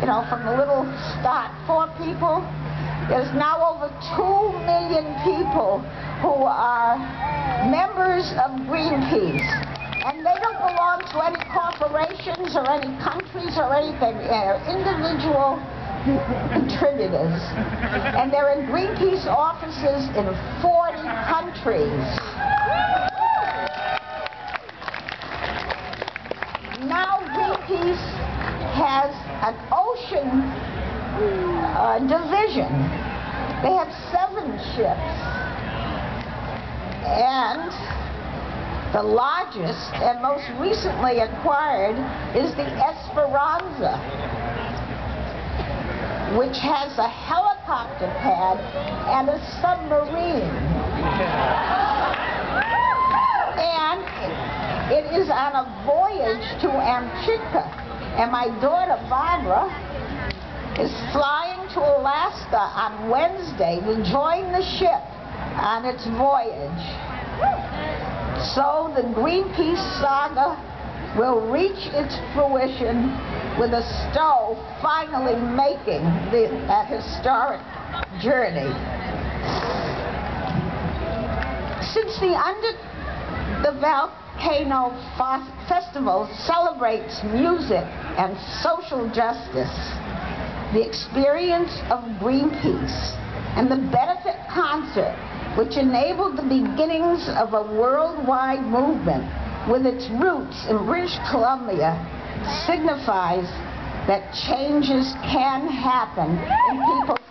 from the little start, 4 people. There's now over 2 million people who are members of Greenpeace. And they don't belong to any corporations or any countries or anything. They're individual contributors. And they're in Greenpeace offices in 40 countries. Now Greenpeace has an ocean division. They have 7 ships. And the largest and most recently acquired is the Esperanza, which has a helicopter pad and a submarine. And it is on a voyage to Amchitka. And my daughter, Barbara, is flying to Alaska on Wednesday to join the ship on its voyage. So the Greenpeace saga will reach its fruition with a Stowe finally making that historic journey. Since the Volcano Festival celebrates music and social justice, the experience of Greenpeace and the benefit concert, which enabled the beginnings of a worldwide movement with its roots in British Columbia, signifies that changes can happen in people's